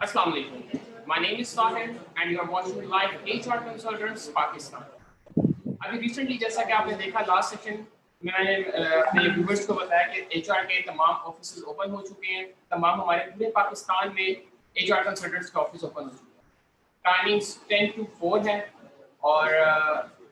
Assalamu alaikum. My name is Sahil and you are watching live HR Consultants Pakistan. अभी recently जैसा कि आपने देखा लास्ट सेशन में मैंने अपने व्यूअर्स को बताया कि एचआर के तमाम ऑफिस ओपन हो चुके हैं। तमाम हमारे पूरे पाकिस्तान में एचआर कंसल्टेंट्स के ऑफिस ओपन हो चुके हैं। टाइमिंग्स 10 to 4 है और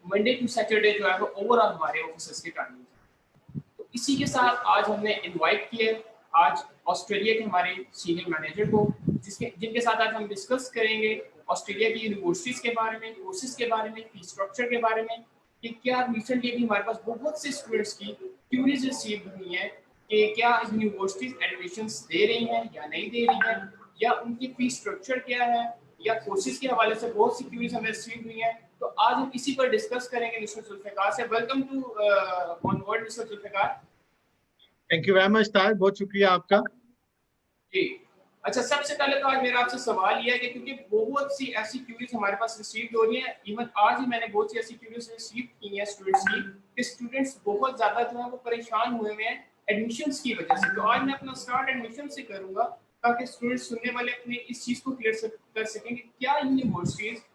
मंडे टू सैटरडे जो है वो ओवरऑल हमारे ऑफिस की टाइमिंग है। तो इसी के साथ आज हमने इनवाइट किया आज ऑस्ट्रेलिया के हमारे सीनियर मैनेजर को जिनके साथ आज हम डिस्कस करेंगे ऑस्ट्रेलिया की यूनिवर्सिटीज़ के बारे में, कोर्सेज के बारे में, फीस स्ट्रक्चर के बारे में कि क्या रिसेंटली भी हमारे पास बहुत से स्टूडेंट्स की क्यूरीज रिसीव हुई हैं कि क्या यूनिवर्सिटीज़ एडमिशन्स दे रही हैं या नहीं दे रही हैं, या उनकी फीस स्ट्रक्चर क्या है, या कोर्सेज के हवाले से बहुत सी क्यूरीज हमें रिसीव हुई हैं। तो आज हम इसी पर डिस्कस करेंगे मिस्टर जुल्फिकार से। Welcome to on board mister Zulfiqar. Thank you very much तार, बहुत शुक्रिया आपका जी। अच्छा, सबसे पहले तो आज मेरा आपसे सवाल यह है कि क्योंकि बहुत सी ऐसी क्यूरीज हमारे पास रिसीव हो रही हैं, इवन आज ही मैंने बहुत सी ऐसी क्यूरीज रिसीव की हैं स्टूडेंट्स की कि स्टूडेंट्स बहुत ज़्यादा जो है वो परेशान हुए हुए हैं एडमिशन्स की वजह से। तो आज मैं अपना स्टार्ट एडमिशन से करूँगा ताकि स्टूडेंट्स सुनने वाले अपने इस चीज़ को क्लियर कर सकें कि क्या यूनिवर्सिटीज़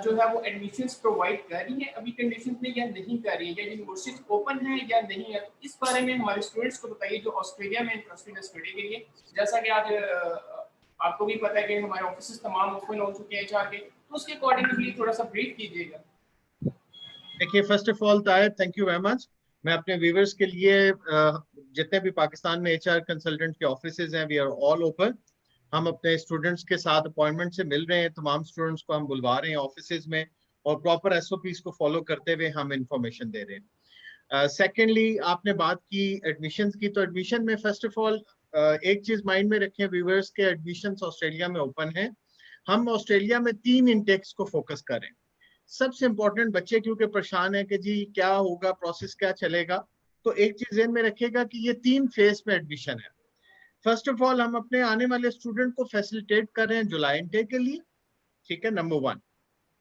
जो है वो एडमिशन्स प्रोवाइड कर रही है अभी कंडीशन में या नहीं कर रही है, या यूनिवर्सिटी ओपन है या नहीं है। तो इस बारे में हमारे स्टूडेंट्स को बताइए जो ऑस्ट्रेलिया में इंटरेस्टेड है स्टडी के लिए। जैसा कि आज आपको भी पता है कि हमारे ऑफिस तमाम ओपन हो चुके हैं एचआर के, तो उसके अकॉर्डिंगली थोड़ा सा ब्रीफ कीजिएगा। देखिए, फर्स्ट ऑफ ऑल तार थैंक यू वेरी मच। मैं अपने व्यूअर्स के लिए जितने भी पाकिस्तान में एचआर कंसल्टेंट के ऑफिसेज हैं, वी आर ऑल ओपन। हम अपने स्टूडेंट्स के साथ अपॉइंटमेंट से मिल रहे हैं, तमाम स्टूडेंट्स को हम बुलवा रहे हैं ऑफिसेज में और प्रॉपर एसओपीज को फॉलो करते हुए हम इंफॉर्मेशन दे रहे हैं। सेकेंडली, आपने बात की एडमिशन की, तो एडमिशन में फर्स्ट ऑफ ऑल एक चीज माइंड में रखें व्यूअर्स के, एडमिशन ऑस्ट्रेलिया में ओपन है। हम ऑस्ट्रेलिया में 3 इंटेक्स को फोकस करें। सबसे इंपॉर्टेंट, बच्चे क्योंकि परेशान है कि जी क्या होगा, प्रोसेस क्या चलेगा, तो एक चीज ध्यान में रखिएगा कि ये 3 फेज में एडमिशन है। फर्स्ट ऑफ ऑल, हम अपने आने वाले स्टूडेंट को फैसिलिटेट कर रहे हैं जुलाई इनटेक के लिए, ठीक है, नंबर 1।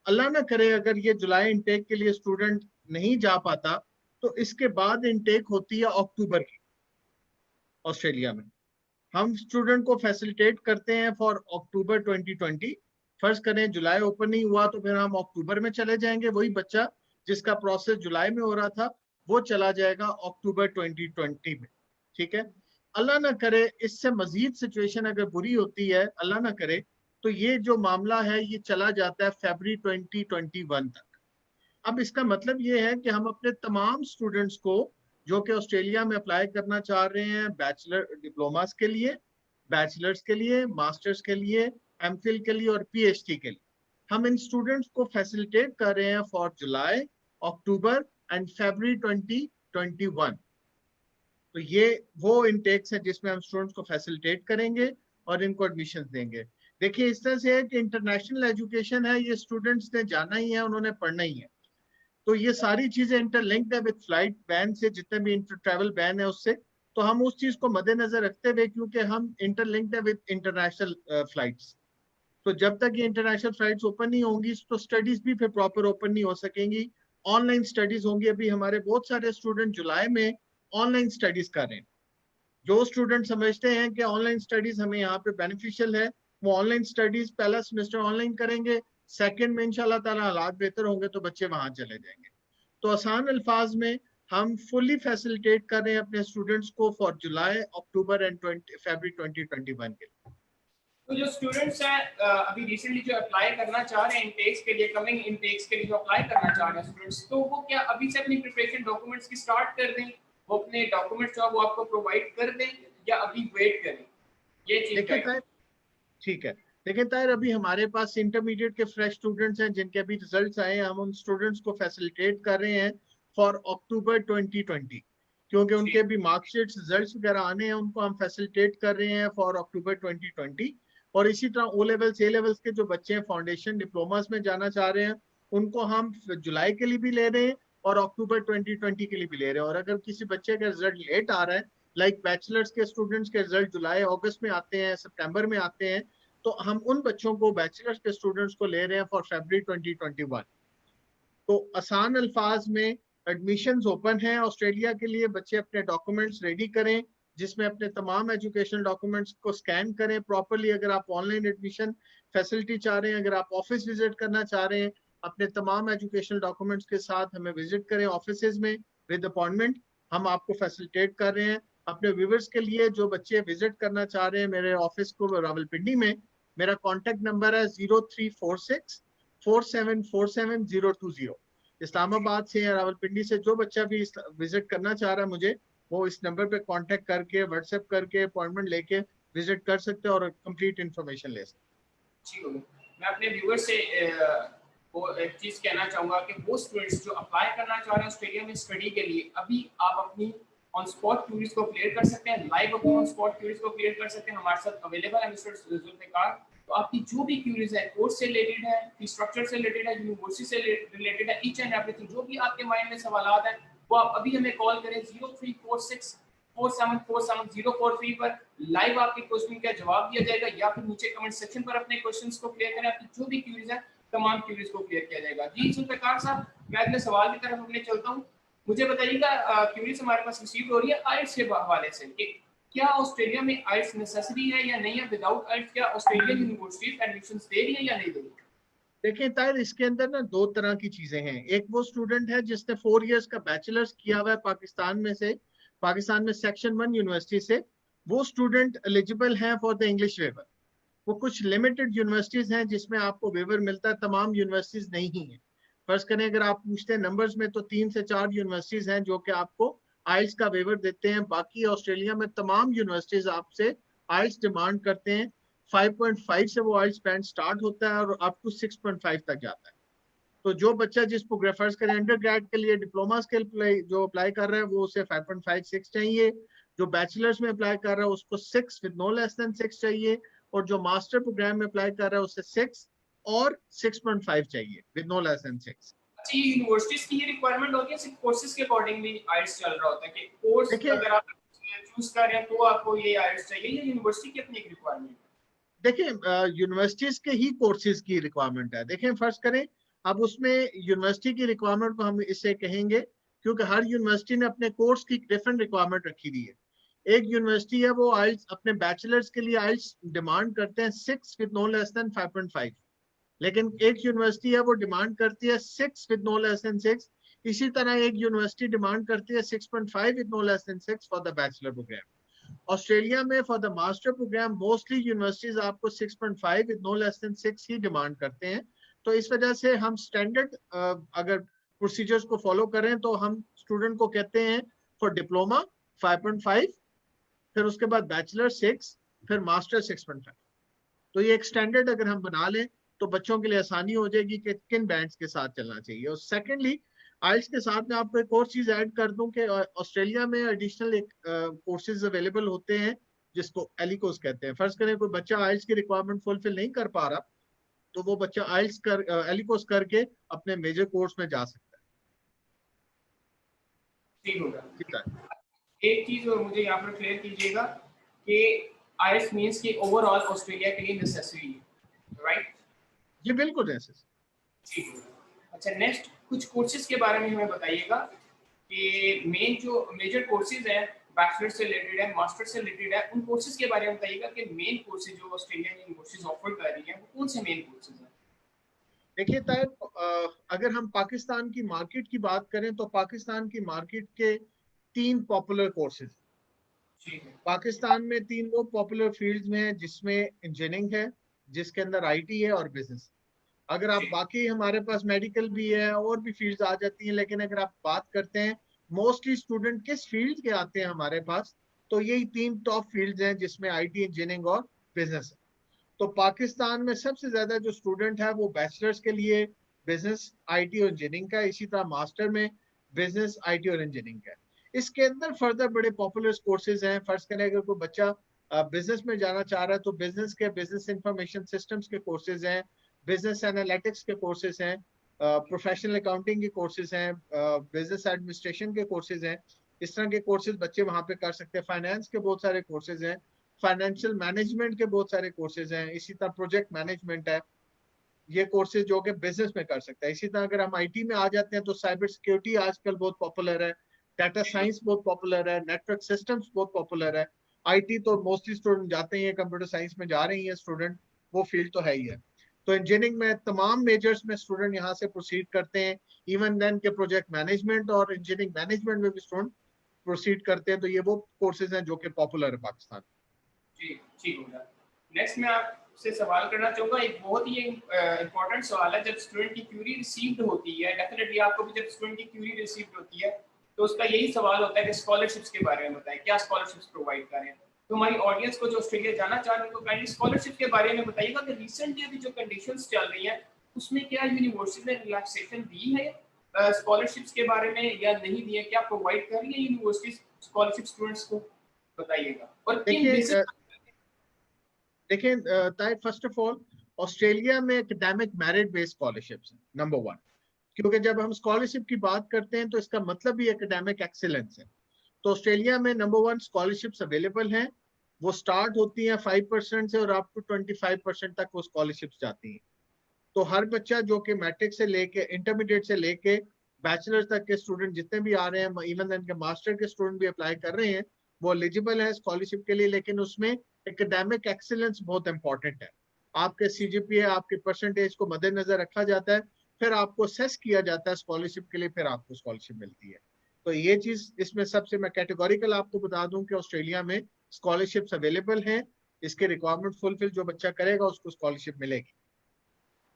अल्लाह ना करे अगर ये जुलाई इनटेक के लिए स्टूडेंट नहीं जा पाता तो इसके बाद इनटेक होती है अक्टूबर की ऑस्ट्रेलिया में। हम स्टूडेंट को फैसिलिटेट करते हैं फॉर अक्टूबर 2020। फर्ज करें जुलाई ओपन नहीं हुआ तो फिर हम अक्टूबर में चले जाएंगे। वही बच्चा जिसका प्रोसेस जुलाई में हो रहा था वो चला जाएगा अक्टूबर 2020 में, ठीक है। अल्लाह ना करे इससे मजीद सिचुएशन अगर बुरी होती है, अल्लाह ना करे, तो ये जो मामला है ये चला जाता है फरवरी 2021 तक। अब इसका मतलब ये है कि हम अपने तमाम स्टूडेंट्स को जो कि ऑस्ट्रेलिया में अप्लाई करना चाह रहे हैं बैचलर डिप्लोमास के लिए, बैचलर्स के लिए, मास्टर्स के लिए, एमफिल के लिए और पीएचडी के लिए, हम इन स्टूडेंट्स को फैसिलिटेट कर रहे हैं फॉर जुलाई, अक्टूबर एंड फरवरी 2021। तो ये वो इनटेक्स है जिसमें हम स्टूडेंट्स को फैसिलिटेट करेंगे और इनको एडमिशन देंगे। देखिए, इस तरह से है कि इंटरनेशनल एजुकेशन है, ये स्टूडेंट्स ने जाना ही है, उन्होंने पढ़ना ही है। तो ये सारी चीजें इंटरलिंक्ड है विद फ्लाइट बैन से, जितने भी इंटर ट्रैवल बैन है उससे। तो हम उस चीज को मद्देनजर रखते हुए, क्योंकि हम इंटरलिंक्ड है विद इंटरनेशनल फ्लाइट्स, तो जब तक ये इंटरनेशनल फ्लाइट्स ओपन नहीं होंगी तो स्टडीज भी फिर प्रॉपर ओपन नहीं हो सकेंगी। ऑनलाइन स्टडीज होंगी। अभी हमारे बहुत सारे स्टूडेंट जुलाई में ऑनलाइन स्टडीज कर रहे हैं। जो स्टूडेंट समझते हैं कि ऑनलाइन स्टडीज हमें यहाँ पे बेनिफिशियल है, वो ऑनलाइन स्टडीज पहला सेमेस्टर ऑनलाइन करेंगे, सेकंड में इंशाल्लाह ताला हालात बेहतर होंगे तो बच्चे वहां चले जाएंगे। तो आसान अल्फाज में हम फुली फैसिलिटेट कर रहे हैं अपने स्टूडेंट्स को फॉर जुलाई, अक्टूबर एंड फरवरी 2021 के लिए। तो जो स्टूडेंट्स हैं अभी रिसेंटली जो अप्लाई करना चाह रहे हैं इंटेक्स के लिए, कमिंग इंटेक्स के लिए जो अप्लाई करना चाह रहे हैं स्टूडेंट्स, तो वो क्या अभी से अपनी प्रिपरेशन डॉक्यूमेंट्स की स्टार्ट कर दें, वो अपने डॉक्यूमेंट्स जो वो आपको प्रोवाइड कर दें, या अभी वेट करें? ये चीज ठीक है। देखिए ताहिर, अभी हमारे पास इंटरमीडिएट के फ्रेश स्टूडेंट्स हैं जिनके अभी रिजल्ट्स आए हैं। हम उन स्टूडेंट्स को फैसिलिटेट कर रहे हैं फॉर अक्टूबर 2020, क्योंकि उनके भी मार्कशीट्स रिजल्ट्स वगैरह आने हैं, उनको हम फैसिलिटेट कर रहे हैं फॉर अक्टूबर 2020। और इसी तरह ओ लेवल्स, ए लेवल्स के जो बच्चे हैं फाउंडेशन डिप्लोमास में जाना चाह रहे हैं, उनको हम जुलाई के लिए भी ले रहे हैं और अक्टूबर 2020 के लिए भी ले रहे हैं। और अगर किसी बच्चे का रिजल्ट लेट आ रहा है, लाइक बैचलर्स के स्टूडेंट्स के रिजल्ट जुलाई अगस्त में आते हैं, सितंबर में आते हैं, तो हम उन बच्चों को, बैचलर्स के स्टूडेंट्स को ले रहे हैं फॉर फरवरी 2021। तो आसान अल्फाज में एडमिशंस ओपन है ऑस्ट्रेलिया के लिए। बच्चे अपने डॉक्यूमेंट्स रेडी करें, जिसमें अपने तमाम एजुकेशनल डॉक्यूमेंट्स को स्कैन करें प्रॉपरली। अगर आप ऑनलाइन एडमिशन फैसिलिटी चाह रहे हैं, अगर आप ऑफिस विजिट करना चाह रहे हैं, अपने तमाम एजुकेशनल डॉक्यूमेंट्स के साथ हमें विजिट करें ऑफिस में विद अपॉइंटमेंट। हम आपको फैसिलिटेट कर रहे हैं। अपने व्यूवर्स के लिए जो बच्चे विजिट करना चाह रहे हैं मेरे ऑफिस को रावलपिंडी में, मेरा कॉन्टेक्ट नंबर है 03464747 020। इस्लामाबाद से या रावलपिंडी से जो बच्चा भी विजिट करना चाह रहा है मुझे, वो इस नंबर पे कांटेक्ट करके व्हाट्सएप करके अपॉइंटमेंट लेके विजिट कर सकते हैं और कंप्लीट इंफॉर्मेशन ले सकते हैं। ठीक हो गया। मैं अपने व्यूअर्स से वो एक चीज कहना चाहूंगा कि वो स्टूडेंट्स जो अप्लाई करना चाह रहे हैं ऑस्ट्रेलिया में स्टडी के लिए, अभी आप अपनी ऑन स्पॉट क्यूरीज को क्लियर कर सकते हैं, लाइव अपनी ऑन स्पॉट क्यूरीज को क्लियर कर सकते हैं। हमारे साथ अवेलेबल है मिस्टर जुल्फिकार। तो आपकी जो भी क्यूरीज है, कोर्स से रिलेटेड है, फी स्ट्रक्चर से रिलेटेड है, यूनिवर्सिटी से रिलेटेड है, ईच एंड एवरीथिंग जो भी आपके माइंड में सवाल है, वो आप अभी हमें कॉल करें 0346 4747 पर। लाइव आपके क्वेश्चन का जवाब दिया जाएगा, या फिर नीचे कमेंट सेक्शन पर अपने क्वेश्चंस को क्लियर करें। आपकी जो भी क्यूरीज है तमाम क्यूरीज को क्लियर किया जाएगा। जी जुल्फिकार साहब, मैं अगले सवाल की तरफ अपने चलता हूँ। मुझे बताइएगा, क्यूरीज हमारे पास रिसीव हो रही है आइट्स के हवाले से कि क्या ऑस्ट्रेलिया में आइट्स नेसेसरी है या नहीं है? विदाउट आइट्स क्या ऑस्ट्रेलियन यूनिवर्सिटीज एडमिशंस दे रही है या नहीं दे रही? देखिए ताहिर, इसके अंदर ना दो तरह की चीजें हैं। एक वो स्टूडेंट है जिसने 4 इयर्स का बैचलर्स किया हुआ है पाकिस्तान में से, पाकिस्तान में सेक्शन 1 यूनिवर्सिटी से, वो स्टूडेंट एलिजिबल है फॉर द इंग्लिश वेवर। वो कुछ लिमिटेड यूनिवर्सिटीज हैं जिसमें आपको वेवर मिलता है, तमाम यूनिवर्सिटीज नहीं है। फर्ज करें अगर आप पूछते हैं नंबर्स में तो 3 से 4 यूनिवर्सिटीज हैं जो कि आपको आइल्स का वेवर देते हैं। बाकी ऑस्ट्रेलिया में तमाम यूनिवर्सिटीज आपसे आइल्स डिमांड करते हैं। 5.5 से वो आइल्स बैंड स्टार्ट होता है और अप टू 6.5 तक जाता है। तो जो बच्चा जिसको प्रेफर्स करें अंडर ग्रेड के लिए, डिप्लोमा स्किल जो अप्लाई कर रहा है वो उसे 5.5-6 चाहिए। जो बैचलर्स में अप्लाई कर रहा है उसको 6 विद नो लेस देन 6 चाहिए। और जो मास्टर प्रोग्राम में अप्लाई कर रहा है उसे 6 और 6.5 चाहिए विद नो लेस देन 6। अच्छा, ये यूनिवर्सिटीज की ये रिक्वायरमेंट होती है, सिर्फ कोर्सेज के अकॉर्डिंगली आइल्स चल रहा होता है कि कोर्स देखिए अगर आप चूज कर रहे हैं तो आपको ये आइल्स चाहिए, या यूनिवर्सिटी की अपनी एक रिक्वायरमेंट है? देखिए यूनिवर्सिटीज के ही कोर्सेज की रिक्वायरमेंट है। देखें फर्ज करें, अब उसमें यूनिवर्सिटी की रिक्वायरमेंट को हम इसे कहेंगे क्योंकि हर यूनिवर्सिटी ने अपने कोर्स की डिफरेंट रिक्वायरमेंट रखी दी है। एक यूनिवर्सिटी है वो आइल्स अपने बैचलर्स के लिए आइल्स डिमांड करते हैं 6 विद नो लेस देन 5.5, लेकिन एक यूनिवर्सिटी है वो डिमांड करती है 6 विद नो लेस देन 6। इसी तरह एक यूनिवर्सिटी डिमांड करती है 6.5 with no less than 6 for the bachelor program. Australia में for the master program mostly universities आपको 6.5 विद नो लेस देन 6 ही डिमांड करते हैं। तो इस वजह से हम स्टैंडर्ड अगर प्रोसीजर्स को फॉलो करें तो हम स्टूडेंट को कहते हैं फॉर डिप्लोमा 5.5, फिर उसके बाद बैचलर 6, फिर मास्टर 6.5। तो ये एक स्टैंडर्ड अगर हम बना लें तो बच्चों के लिए आसानी हो जाएगी कि किन बैंड्स के साथ चलना चाहिए। और सेकेंडली आइल्स के साथ मैं आपको एक और चीज ऐड कर दूं कि ऑस्ट्रेलिया में एडिशनल एक कोर्सेज अवेलेबल होते हैं जिसको एलिकोस कहते हैं। फर्ज करें कोई बच्चा आइल्स की रिक्वायरमेंट फुलफिल नहीं कर पा रहा तो वो बच्चा आइल्स कर एलिकोस करके अपने मेजर कोर्स में जा सकता ठीक होगा। है। एक चीज और मुझे यहाँ पर क्लियर कीजिएगा कि आइल्स मींस कि ओवरऑल ऑस्ट्रेलिया के लिए नेसेसरी है, राइट? ये बिल्कुल ऐसे। ठीक है। अच्छा, नेक्स्ट कुछ कोर्सेज के बारे में हमें बताइएगा कि मेन जो मेजर कोर्सेज हैं, बैचलर से रिलेटेड है, मास्टर से रिलेटेड है, उन कोर्सेज के बारे में बताइएगा कि मेन कोर्सेज जो ऑस्ट्रेलियन यूनिवर्सिटीज ऑफर कर रही हैं वो कौन से मेन कोर्सेज हैं? देखिए ताहिर, अगर हम पाकिस्तान की मार्केट की बात करें तो पाकिस्तान की मार्केट के 3 पॉपुलर कोर्सेज। ठीक है। पाकिस्तान में 3 वो पॉपुलर फील्ड्स में है जिसमें इंजीनियरिंग है, जिसके अंदर आईटी है और बिजनेस। अगर आप ठीक। बाकी हमारे पास मेडिकल भी है और भी फील्ड्स आ जाती हैं, लेकिन अगर आप बात करते हैं मोस्टली स्टूडेंट किस फील्ड के आते हैं हमारे पास, तो यही 3 टॉप फील्ड्स हैं जिसमें आईटी, इंजीनियरिंग और बिजनेस है। तो पाकिस्तान में सबसे ज्यादा जो स्टूडेंट है वो बैचलर्स के लिए बिजनेस, आईटी और इंजीनियरिंग का है। इसी तरह मास्टर में बिजनेस, आईटी और इंजीनियरिंग का है। इसके अंदर फर्दर बड़े पॉपुलर कोर्सेज हैं। फर्ज करें अगर कोई बच्चा बिजनेस में जाना चाह रहा है तो बिजनेस के बिजनेस इंफॉर्मेशन सिस्टम्स के कोर्सेज हैं, बिजनेस एनालिटिक्स के कोर्सेज हैं, प्रोफेशनल अकाउंटिंग के कोर्सेज हैं, बिजनेस एडमिनिस्ट्रेशन के कोर्सेज हैं। इस तरह के कोर्सेज बच्चे वहां पे कर सकते हैं। फाइनेंस के बहुत सारे कोर्सेज हैं, फाइनेंशियल मैनेजमेंट के बहुत सारे कोर्सेज हैं, इसी तरह प्रोजेक्ट मैनेजमेंट है। ये कोर्सेज जो कि बिजनेस में कर सकता है। इसी तरह अगर हम आईटी में आ जाते हैं तो साइबर सिक्योरिटी आजकल बहुत पॉपुलर है, डाटा साइंस बहुत पॉपुलर है, नेटवर्क सिस्टम्स बहुत पॉपुलर है, आईटी तो मोस्टली स्टूडेंट जाते ही हैं, कंप्यूटर साइंस में जा रही हैं स्टूडेंट, वो फील्ड तो है ही है। तो इंजीनियरिंग में तमाम मेजर्स में स्टूडेंट यहाँ से प्रोसीड करते हैं, इवन देन के प्रोजेक्ट मैनेजमेंट और इंजीनियरिंग मैनेजमेंट में भी स्टूडेंट प्रोसीड करते हैं। तो ये वो कोर्सेज हैं जो कि पॉपुलर है पाकिस्तान। जी ठीक हो गया। नेक्स्ट मैं आपसे सवाल करना चाहूँगा, एक बहुत ही इम्पोर्टेंट सवाल है। जब स्टूडेंट की क्यूरी रिसीव्ड होती है, डेफिनेटली आपको भी जब स्टूडेंट की क्यूरी रिसीव्ड होती है तो उसका यही सवाल होता है कि स्कॉलरशिप्स के बारे में बताएं, क्या स्कॉलरशिप्स प्रोवाइड करें। तो हमारी ऑडियंस को जो ऑस्ट्रेलिया जाना चाह रहे हैं उनको काइंडली स्कॉलरशिप के बारे में बताइएगा कि रिसेंटली अभी जो कंडीशंस चल रही हैं उसमें क्या यूनिवर्सिटी ने रिलैक्सेशन दी है स्कॉलरशिप्स के बारे में या नहीं दी है, क्या प्रोवाइड कर रही है यूनिवर्सिटी स्कॉलरशिप स्टूडेंट्स को, बताइएगा। और किन देखिए बेसिस देखिए Tahir, first of all Australia में एकेडमिक मेरिट बेस्ड स्कॉलरशिप्स है नंबर वन, क्योंकि जब हम स्कॉलरशिप की बात करते हैं तो इसका मतलब भी एकेडमिक एक्सीलेंस है। तो ऑस्ट्रेलिया में नंबर वन स्कॉलरशिप्स अवेलेबल हैं, वो स्टार्ट होती हैं 5% से और अप टू 25% तक वो स्कॉलरशिप्स जाती हैं। तो हर बच्चा जो कि मैट्रिक से लेके इंटरमीडिएट से लेके बैचलर तक के स्टूडेंट जितने भी आ रहे हैं, इवन इनके मास्टर के स्टूडेंट भी अप्लाई कर रहे हैं, वो एलिजिबल है स्कॉलरशिप के लिए। लेकिन उसमें एकेडमिक एक्सीलेंस बहुत इंपॉर्टेंट है। आपके सीजीपीए, आपके परसेंटेज को मद्देनजर रखा जाता है, फिर आपको सेस किया जाता है स्कॉलरशिप के लिए, फिर आपको स्कॉलरशिप मिलती है। तो ये चीज इसमें सबसे मैं कैटेगोरिकल आपको बता दूं कि ऑस्ट्रेलिया में स्कॉलरशिप्स अवेलेबल हैं, इसके रिक्वायरमेंट फुलफिल जो बच्चा करेगा उसको स्कॉलरशिप मिलेगी।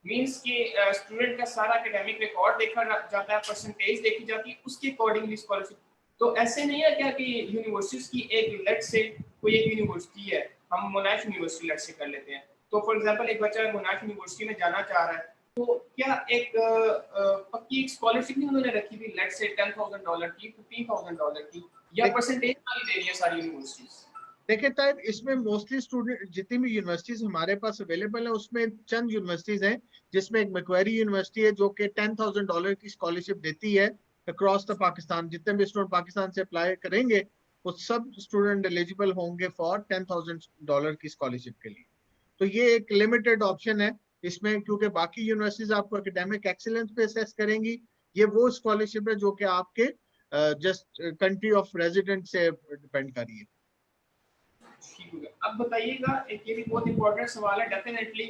मींस कि स्टूडेंट का सारा एकेडमिक रिकॉर्ड देखा जाता है, परसेंटेज देखी जाती है, उसके अकॉर्डिंगली स्कॉलरशिप। तो ऐसे नहीं है क्या कि यूनिवर्सिटीज की एक लेट से कोई एक यूनिवर्सिटी है, हम मोनाश यूनिवर्सिटी लेट से कर लेते हैं, तो फॉर एग्जांपल एक बच्चा मोनाश यूनिवर्सिटी में जाना चाह रहा है, तो क्या एक पक्की एक स्कॉलरशिप नहीं उन्होंने रखी हुई लेट से $10,000 की, $15,000 की, या परसेंटेज वाली दे रही है सारी यूनिवर्सिटीज? देखिए टाइप, इसमें मोस्टली स्टूडेंट जितनी भी यूनिवर्सिटीज हमारे पास अवेलेबल है उसमें चंद यूनिवर्सिटीज हैं, जिसमें एक मैक्वेरी यूनिवर्सिटी है जो कि $10,000 की स्कॉलरशिप देती है अक्रॉस द पाकिस्तान। जितने भी स्टूडेंट पाकिस्तान से अप्लाई करेंगे वो सब स्टूडेंट एलिजिबल होंगे फॉर $10,000 की स्कॉलरशिप के लिए। तो ये एक लिमिटेड ऑप्शन है इसमें, क्योंकि बाकी यूनिवर्सिटीज आपको एकेडमिक एक्सीलेंस पे असेस करेंगी। ये वो स्कॉलरशिप है जो कि आपके जस्ट कंट्री ऑफ रेजिडेंट से डिपेंड कर रही है। ठीक हो गया। अब बताइएगा, एक ये भी बहुत इंपॉर्टेंट सवाल है, डेफिनेटली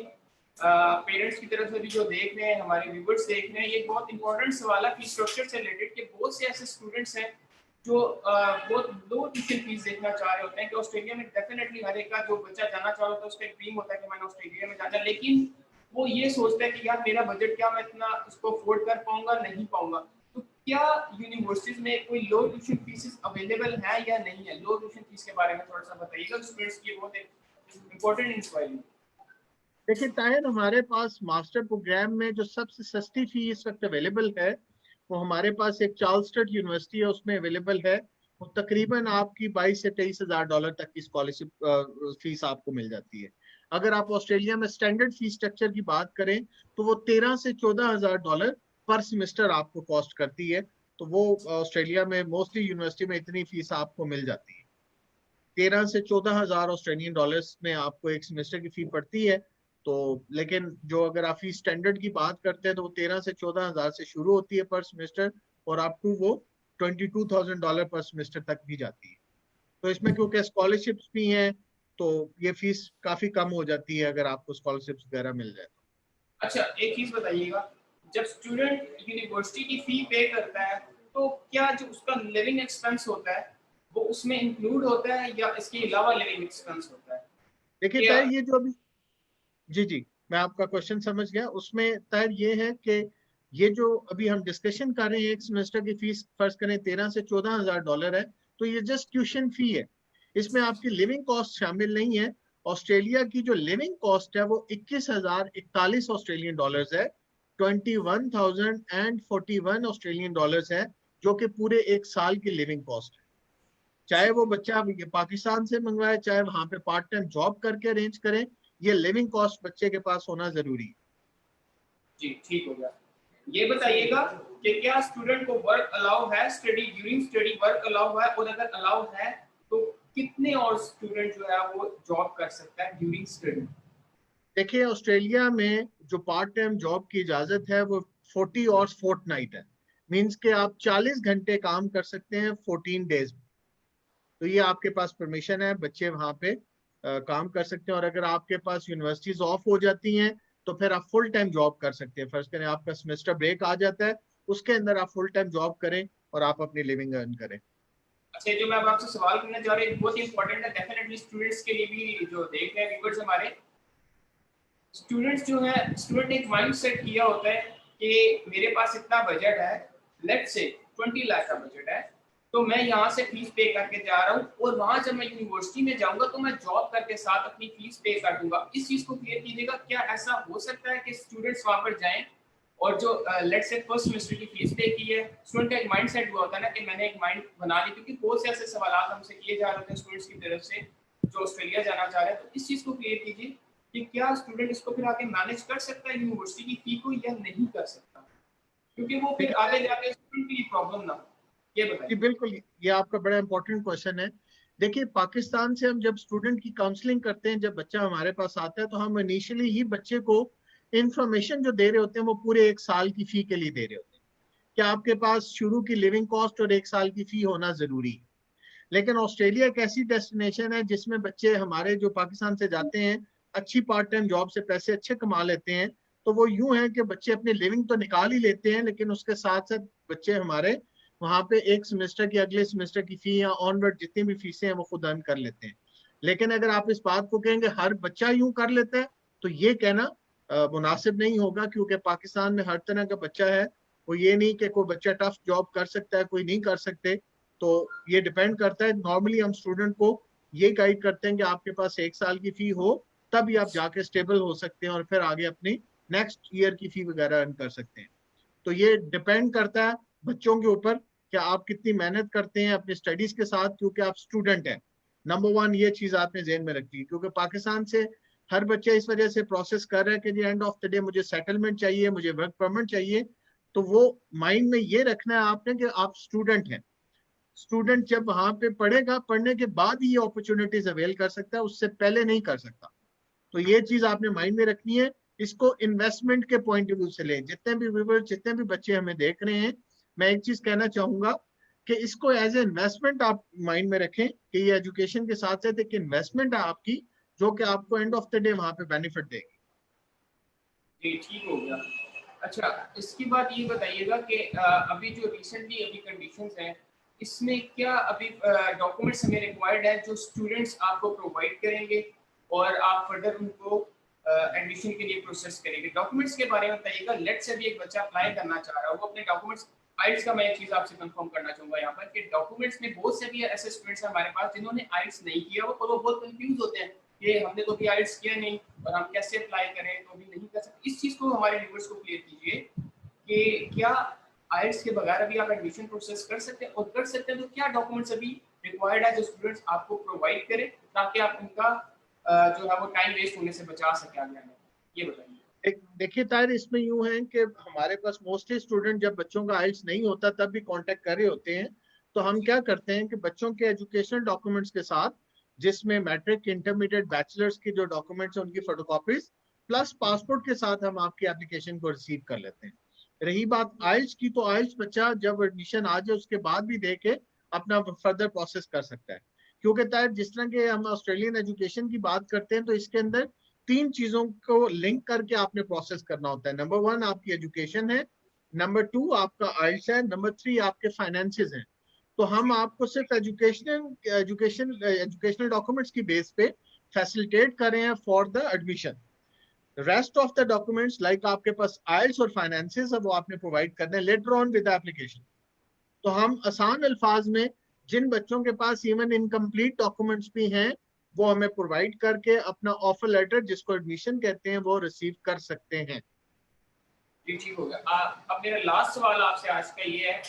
पेरेंट्स की तरफ से भी जो देख रहे हैं, हमारे व्यूअर्स देख रहे हैं, ये बहुत इंपॉर्टेंट सवाल है फीस स्ट्रक्चर से रिलेटेड कि बहुत से ऐसे स्टूडेंट्स हैं जो बहुत लो ट्यूशन फीस देखना चाह रहे होते हैं कि ऑस्ट्रेलिया में डेफिनेटली हर एक का जो बच्चा जाना चाह रहा होता है उसका एक ड्रीम होता है कि मैंने ऑस्ट्रेलिया में जाना है, लेकिन वो ये सोचता है कि यार मेरा बजट क्या, मैं इतना उसको अफोर्ड कर पाऊंगा नहीं पाऊंगा। तो क्या यूनिवर्सिटीज में कोई लो ट्यूशन फीस अवेलेबल है या नहीं है? लो ट्यूशन फीस के बारे में थोड़ा सा बताइएगा, स्टूडेंट्स की बहुत इंपॉर्टेंट इंक्वायरी। देखिए ताहिर, हमारे पास मास्टर प्रोग्राम में जो सबसे सस्ती फी इस वक्त अवेलेबल है वो हमारे पास एक चार्ल्सटन यूनिवर्सिटी है, उसमें अवेलेबल है। वो तकरीबन आपकी 22 से $23,000 तक की स्कॉलरशिप फीस आपको मिल जाती है। अगर आप ऑस्ट्रेलिया में स्टैंडर्ड फीस स्ट्रक्चर की बात करें तो वो $13,000 से $14,000 पर सेमेस्टर आपको कॉस्ट करती है। तो वो ऑस्ट्रेलिया में मोस्टली यूनिवर्सिटी में इतनी फीस आपको मिल जाती है। 13,000 से 14,000 ऑस्ट्रेलियन डॉलर्स में आपको एक सेमेस्टर की फी पड़ती है। तो लेकिन जो अगर आप फीस स्टैंडर्ड की बात करते हैं तो वो 13,000 से 14,000 से शुरू होती है पर सेमेस्टर, और अप टू वो $22,000 पर सेमेस्टर तक भी जाती है। तो इसमें क्योंकि स्कॉलरशिप्स भी हैं तो ये फीस काफी कम हो जाती है अगर आपको स्कॉलरशिप्स वगैरह मिल जाए। अच्छा, एक चीज बताइएगा, जब स्टूडेंट यूनिवर्सिटी की फी पे करता है तो क्या जो उसका लिविंग एक्सपेंस होता है वो उसमें इंक्लूड होता है या इसके अलावा लिविंग एक्सपेंस होता है? देखिए क्या तय ये जो अभी, जी जी, मैं आपका क्वेश्चन समझ गया। उसमें तय ये है कि ये जो अभी हम डिस्कशन कर रहे हैं, एक सेमेस्टर की फीस फर्ज करें $13,000 से $14,000 है, तो ये जस्ट ट्यूशन फी है, इसमें आपकी लिविंग कॉस्ट शामिल नहीं है। ऑस्ट्रेलिया की जो लिविंग कॉस्ट है वो $21,041 है, $21,041 है, जो कि पूरे एक साल की लिविंग कॉस्ट है। चाहे वो बच्चा ये पाकिस्तान से मंगवाए, चाहे वहां पे पार्ट टाइम जॉब करके अरेंज करें, ये लिविंग कॉस्ट बच्चे के पास होना जरूरी है। जी ठीक हो गया। ये बताइएगा कि क्या स्टूडेंट को वर्क अलाउ है, study during study work allow है, और अगर अलाउ है तो कितने और स्टूडेंट जो है वो जॉब कर सकता है ड्यूरिंग स्टडी? देखिए ऑस्ट्रेलिया में जो पार्ट टाइम जॉब की इजाजत है वो 40 आवर्स फोर्टनाइट है। मीन्स के आप 40 घंटे काम कर सकते हैं 14 डेज में। तो ये आपके पास परमिशन है, बच्चे वहां पे काम कर सकते हैं। और अगर आपके पास यूनिवर्सिटीज ऑफ हो जाती हैं तो फिर आप फुल टाइम जॉब कर सकते हैं। फर्स्ट करें आपका सेमेस्टर ब्रेक आ जाता है, उसके अंदर आप फुल टाइम जॉब करें और आप अपनी लिविंग अर्न करें। अच्छा, जो मैं अब आपसे सवाल करने जा रहा हूँ बहुत ही इंपॉर्टेंट है, डेफिनेटली स्टूडेंट्स के लिए भी, जो देख रहे हैं व्यूअर्स हमारे, स्टूडेंट्स जो है, स्टूडेंट एक माइंड सेट किया होता है कि मेरे पास इतना बजट है, लेट्स से 20 लाख का बजट है, तो मैं यहाँ से फीस पे करके जा रहा हूँ और वहां जब मैं यूनिवर्सिटी में जाऊंगा तो मैं जॉब करके साथ अपनी फीस पे कर दूंगा। इस चीज को क्लियर कीजिएगा, क्या ऐसा हो सकता है कि स्टूडेंट्स वहां पर जाएं और जो लेट्स से फर्स्ट सेमेस्टर की फीस पे की है, स्टूडेंट का एक माइंड सेट हुआ होता है ना कि मैंने एक माइंड बना ली, क्योंकि बहुत से ऐसे सवाल हमसे किए जा रहे थे स्टूडेंट्स की तरफ से जो ऑस्ट्रेलिया जाना चाह रहे हैं। तो इस चीज को क्लियर कीजिए कि क्या स्टूडेंट इसको फिर आगे मैनेज कर सकता है यूनिवर्सिटी की फी को या नहीं कर सकता, क्योंकि वो फिर आगे जाके स्टूडेंट की प्रॉब्लम ना हो। ये जी बताइए। बिल्कुल, ये आपका बड़ा इंपॉर्टेंट क्वेश्चन है। देखिए, पाकिस्तान से हम जब स्टूडेंट की काउंसलिंग करते हैं, जब बच्चा हमारे पास आता है, तो हम इनिशियली ही बच्चे को इंफॉर्मेशन जो दे रहे होते हैं वो पूरे 1 साल की फी के लिए दे रहे होते हैं कि आपके पास शुरू की लिविंग कॉस्ट और 1 साल की फी होना जरूरी है। लेकिन ऑस्ट्रेलिया एक ऐसी डेस्टिनेशन है जिसमें बच्चे हमारे जो पाकिस्तान से जाते हैं अच्छी पार्ट टाइम जॉब से पैसे अच्छे कमा लेते हैं। तो वो यूं है कि बच्चे अपनी लिविंग तो निकाल ही लेते हैं, लेकिन उसके साथ साथ बच्चे हमारे वहां पे एक सेमेस्टर की, अगले सेमेस्टर की फी या ऑनवर्ड जितनी भी फीसें हैं वो खुद अर्न कर लेते हैं। लेकिन अगर आप इस बात को कहेंगे हर बच्चा यूं कर लेता है, तो ये कहना मुनासिब नहीं होगा, क्योंकि पाकिस्तान में हर तरह का बच्चा है। वो ये नहीं कि कोई बच्चा टफ जॉब कर सकता है, कोई नहीं कर सकते। तो ये डिपेंड करता है। नॉर्मली हम स्टूडेंट को ये गाइड करते हैं कि आपके पास 1 साल की फी हो, तभी आप जाके स्टेबल हो सकते हैं और फिर आगे अपनी नेक्स्ट ईयर की फी वगैरह अर्न कर सकते हैं। तो ये डिपेंड करता है बच्चों के ऊपर कि आप कितनी मेहनत करते हैं अपनी स्टडीज के साथ, क्योंकि आप स्टूडेंट हैं। नंबर वन ये चीज आपने जेहन में रखी है, क्योंकि पाकिस्तान से हर बच्चा इस वजह से प्रोसेस कर रहा है कि जी एंड ऑफ द डे मुझे सेटलमेंट चाहिए, मुझे वर्क परमिट चाहिए। तो वो माइंड में ये रखना है आपने कि आप स्टूडेंट हैं। स्टूडेंट जब वहां पे पढ़ेगा, पढ़ने के बाद ही ये अपॉर्चुनिटीज अवेल कर सकता है, उससे पहले नहीं कर सकता। तो ये चीज आपने माइंड में रखनी है। इसको इन्वेस्टमेंट के पॉइंट ऑफ व्यू से लें। जितने भी व्यूअर, जितने भी बच्चे हमें देख रहे हैं, मैं एक चीज कहना चाहूंगा कि इसको एज ए इन्वेस्टमेंट आप माइंड में रखें कि ये एजुकेशन के साथ साथ एक इन्वेस्टमेंट है आपकी, जो कि आपको एंड ऑफ द डे वहां पे बेनिफिट देगी। जी, ठीक हो गया। अच्छा, इसके बाद ये बताइएगा कि अभी जो रिसेंटली अभी कंडीशंस हैं, इसमें क्या अभी डॉक्यूमेंट्स हमें रिक्वायर्ड है जो स्टूडेंट्स आपको प्रोवाइड करेंगे और आप फर्दर उनको एडमिशन के लिए प्रोसेस करेंगे? डॉक्यूमेंट्स के बारे में बताइएगा। लेट्स से अभी एक बच्चा अप्लाई करना चाह रहा है, वो अपने डॉक्यूमेंट्स, आइल्स का मैं एक चीज़ आपसे कंफर्म करना चाहूँगा यहाँ पर कि डॉक्यूमेंट्स में बहुत से भी ऐसे स्टूडेंट्स हैं हमारे पास जिन्होंने आइल्स नहीं किया हो और वो बहुत कंफ्यूज होते हैं कि हमने तो भी आइल्स किया नहीं और हम कैसे अप्लाई करें, तो भी नहीं कर सकते। इस चीज़ को हमारे व्यूअर्स को क्लियर कीजिए कि क्या आइल्स के बगैर अभी आप एडमिशन प्रोसेस कर सकते हैं, और कर सकते हैं तो क्या डॉक्यूमेंट्स अभी रिक्वायर्ड है जो स्टूडेंट्स आपको प्रोवाइड करें, ताकि आप उनका जो है वो टाइम वेस्ट होने से बचा सके आगे आने में? ये बताइए। देखिए ताहिर, इसमें यूं है कि हमारे पास मोस्टली स्टूडेंट जब बच्चों का आइल्स नहीं होता तब भी कांटेक्ट कर रहे होते हैं। तो हम क्या करते हैं कि बच्चों के एजुकेशनल डॉक्यूमेंट्स के साथ, जिसमें मैट्रिक, इंटरमीडिएट, बैचलर्स की जो डॉक्यूमेंट्स हैं उनकी फोटोकॉपीज प्लस पासपोर्ट के साथ हम आपकी एप्लीकेशन को रिसीव कर लेते हैं। रही बात आइल्स की, तो आइल्स बच्चा जब एडमिशन आ जाए उसके बाद भी दे के अपना फर्दर प्रोसेस कर सकता है। क्योंकि ताहिर, जिस तरह के हम ऑस्ट्रेलियन एजुकेशन की बात करते हैं, तो इसके अंदर 3 चीजों को लिंक करके आपने प्रोसेस करना होता है। नंबर वन आपकी एजुकेशन है, नंबर टू आपका आइल्स है, नंबर थ्री आपके फाइनेंसेस हैं। तो हम आपको सिर्फ एजुकेशनल डॉक्यूमेंट्स की बेस पे फैसिलिटेट कर रहे हैं for the admission. Rest of the documents like आपके पास आइल्स और फाइनेंसेस है, वो आपने प्रोवाइड करने लेटर ऑन विद एप्लीकेशन। तो हम आसान अल्फाज में जिन बच्चों के पास इवन इनकम्प्लीट डॉक्यूमेंट्स भी हैं, वो हमें प्रोवाइड करके अपना ऑफर लेटर, जिसको एडमिशन कहते हैं, वो रिसीव कर सकते हैं। जी, ठीक हो गया। अब मेरा लास्ट सवाल आपसे आज का ये है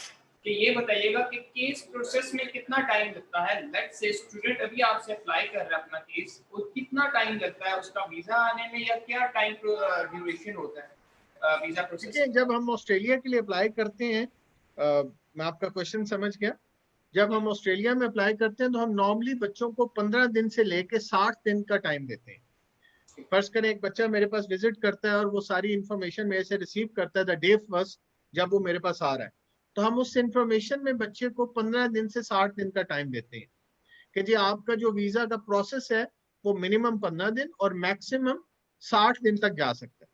कि ये बताइएगा कि केस प्रोसेस में कितना टाइम लगता है? लेट्स से स्टूडेंट अभी आपसे अप्लाई कर रहा है अपना केस, और कितना टाइम लगता है उसका वीजा आने में, या क्या टाइम ड्यूरेशन होता है वीजा प्रोसेस देखिए, में? जब हम ऑस्ट्रेलिया के लिए अप्लाई करते हैं, मैं आपका क्वेश्चन समझ गया। जब हम ऑस्ट्रेलिया में अप्लाई करते हैं तो हम नॉर्मली बच्चों को 15 दिन से लेके 60 दिन का टाइम देते हैं। फर्स्ट करें, एक बच्चा मेरे पास विजिट करता है और वो सारी इंफॉर्मेशन मेरे से रिसीव करता है द डे फर्स्ट, जब वो मेरे पास आ रहा है। तो हम उस इंफॉर्मेशन में बच्चे को 15 दिन से 60 दिन का टाइम देते हैं कि जी आपका जो वीजा का प्रोसेस है वो मिनिमम 15 दिन और मैक्सिमम 60 दिन तक जा सकता है।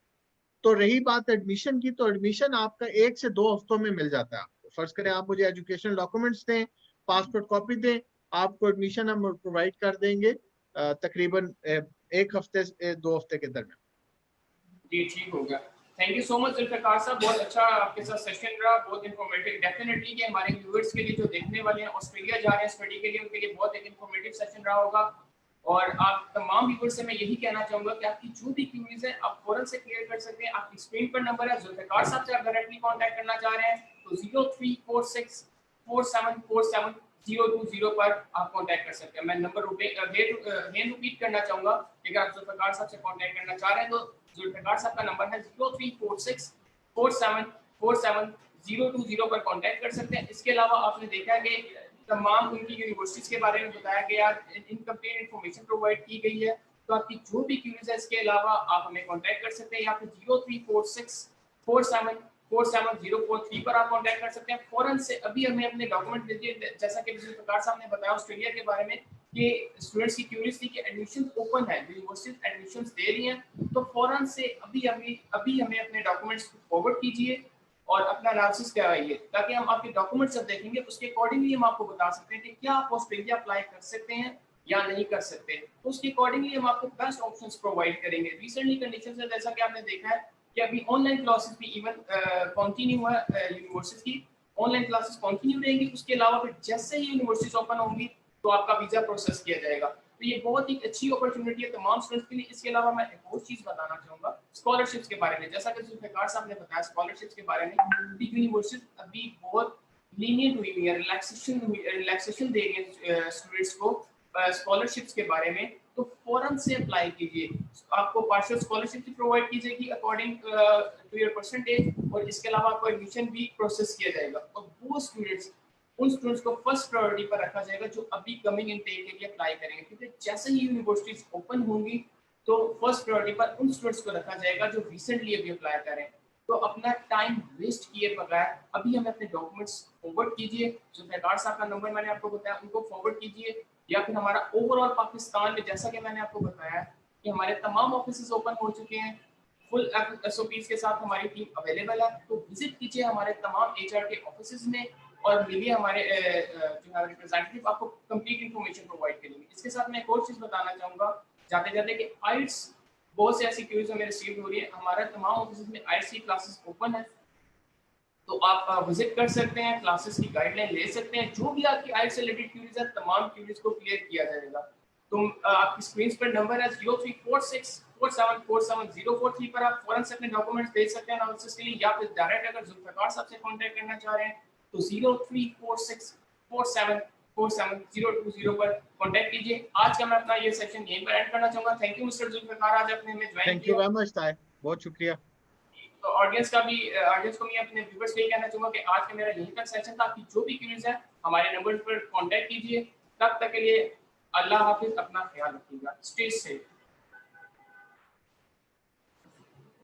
तो रही बात एडमिशन की, तो एडमिशन आपका 1 से 2 हफ्तों में मिल जाता है। आपको फर्ज करें आप मुझे एजुकेशनल डॉक्यूमेंट्स दें, पासपोर्ट कॉपी दें, आपको एडमिशन हम प्रोवाइड कर देंगे तकरीबन 1 हफ्ते से 2 हफ्ते के दरमियान। जी ठीक हो गया। Thank you so much Zulfiqar साहब, बहुत अच्छा आपके साथ सेशन रहा, बहुत इन्फॉर्मेटिव। डेफिनेटली कि हमारे व्यूअर्स के लिए जो देखने वाले हैं ऑस्ट्रेलिया जा रहे हैं स्टडी के लिए, उनके लिए बहुत एक इन्फॉर्मेटिव सेशन रहा होगा। और आप तमाम व्यूअर्स से मैं यही कहना चाहूंगा कि आपकी जो भी क्यूरीज है आप फौरन से क्लियर कर सकते हैं। आपकी स्क्रीन पर नंबर है, जुल्फिकार साहब से आप डायरेक्टली कॉन्टैक्ट करना चाह रहे हैं तो 0346474700 पर आप कॉन्टैक्ट कर सकते हैं। मैं नंबर रिपीट करना चाहूंगा कि अगर आप जुल्फिकार साहब से कॉन्टैक्ट करना चाह रहे हैं तो जुल्फिकार साहब का नंबर है 0346474700 पर कॉन्टैक्ट कर सकते हैं। इसके अलावा आपने देखा है कि तमाम उनकी यूनिवर्सिटीज के बारे में बताया गया, इनकम्प्लीट इन्फॉर्मेशन प्रोवाइड की गई है। तो आपकी जो भी क्यूरीज है इसके अलावा आप हमें कॉन्टैक्ट कर सकते हैं, या फिर 034647470043 पर आप कॉन्टैक्ट कर सकते हैं। फौरन से अभी हमें अपने डॉक्यूमेंट दीजिए। जैसा कि जुल्फिकार साहब ने बताया ऑस्ट्रेलिया के बारे में कि स्टूडेंट्स की क्यूरीज थी कि एडमिशन ओपन है, यूनिवर्सिटीज एडमिशन दे रही हैं, तो फौरन से अभी हमें अपने डॉक्यूमेंट्स फॉरवर्ड कीजिए और अपना एनालिसिस करवाइए, ताकि हम आपके डॉक्यूमेंट्स जब देखेंगे उसके अकॉर्डिंगली हम आपको बता सकते हैं कि क्या आप ऑस्ट्रेलिया अप्लाई कर सकते हैं या नहीं कर सकते। तो उसके अकॉर्डिंगली हम आपको बेस्ट ऑप्शंस प्रोवाइड करेंगे। रिसेंटली कंडीशन है जैसा कि आपने देखा है कि अभी ऑनलाइन क्लासेस भी इवन कंटिन्यू है, यूनिवर्सिटीज की ऑनलाइन क्लासेस कंटिन्यू रहेंगी। उसके अलावा फिर जैसे ही यूनिवर्सिटीज ओपन होंगी तो आपका वीजा प्रोसेस किया जाएगा। तो ये बहुत ही अच्छी अपॉर्चुनिटी है तमाम स्टूडेंट्स के लिए। इसके अलावा मैं एक और चीज बताना चाहूंगा स्कॉलरशिप्स के बारे में। जैसा कि जुल्फिकार साहब ने बताया स्कॉलरशिप्स के बारे में, यूनिवर्सिटी अभी बहुत लीनियंट हुई है, रिलैक्सेशन दे रही है स्टूडेंट्स को स्कॉलरशिप्स के बारे में। तो फौरन से अप्लाई कीजिए, आपको पार्शियल स्कॉलरशिप भी प्रोवाइड की जाएगी अकॉर्डिंग टू योर परसेंटेज, और इसके अलावा आपको एडमिशन भी प्रोसेस किया जाएगा। और वो उन स्टूडेंट्स को फर्स्ट प्रायोरिटी पर रखा जाएगा जो अभी कमिंग इनटेक के लिए अप्लाई करेंगे, क्योंकि जैसे ही यूनिवर्सिटीज ओपन होंगी तो फर्स्ट प्रायोरिटी पर उन स्टूडेंट्स को रखा जाएगा जो रिसेंटली अभी अप्लाई करें। तो अपना टाइम वेस्ट किए बगैर अभी हमें अपने डॉक्यूमेंट्स फॉरवर्ड कीजिए। जो सरकार साहब का नंबर मैंने आपको बताया उनको फॉरवर्ड कीजिए, या फिर हमारा ओवरऑल पाकिस्तान में जैसा कि मैंने आपको बताया कि हमारे तमाम ऑफिस ओपन हो चुके हैं, फुल एसओपीज के साथ हमारी टीम अवेलेबल है। तो विजिट कीजिए हमारे तमाम एचआर के ऑफिस में और मिलिए हमारे जो है रिप्रेजेंटेटिव, आपको कंप्लीट इन्फॉर्मेशन प्रोवाइड करेंगे। इसके साथ मैं एक और चीज़ बताना चाहूँगा जाते जाते कि आइट्स बहुत से ऐसी क्यूरीज हमें रिसीव हो रही है। हमारा तमाम ऑफिस में आइट्स की क्लासेस ओपन है, तो आप विजिट कर सकते हैं, क्लासेस की गाइडलाइन ले सकते हैं। जो भी आपकी आइट्स से रिलेटेड क्यूरीज है तमाम क्यूरीज को क्लियर किया जाएगा। तो आपकी स्क्रीन पर नंबर है 034647470043 पर आप फौरन से अपने डॉक्यूमेंट्स भेज सकते हैं एनालिसिस के लिए, या फिर डायरेक्ट अगर जुल्फिकार साहब से कांटेक्ट करना चाह रहे हैं तो 034647470020 पर कांटेक्ट कीजिए। आज का मैं अपना ये सेशन यहीं पर एंड करना चाहूंगा। थैंक यू मिस्टर जुल्फिकार, आज आपने हमें ज्वाइन थैंक यू किया। वेरी मच ताहिर, बहुत शुक्रिया। तो ऑडियंस को मैं अपने व्यूअर्स को ये कहना चाहूंगा कि आज का मेरा यहीं तक सेशन था। आपकी जो भी क्यूरीज है हमारे नंबर पर कांटेक्ट कीजिए। तब तक के लिए अल्लाह हाफिज, अपना ख्याल रखिएगा, स्टे सेफ।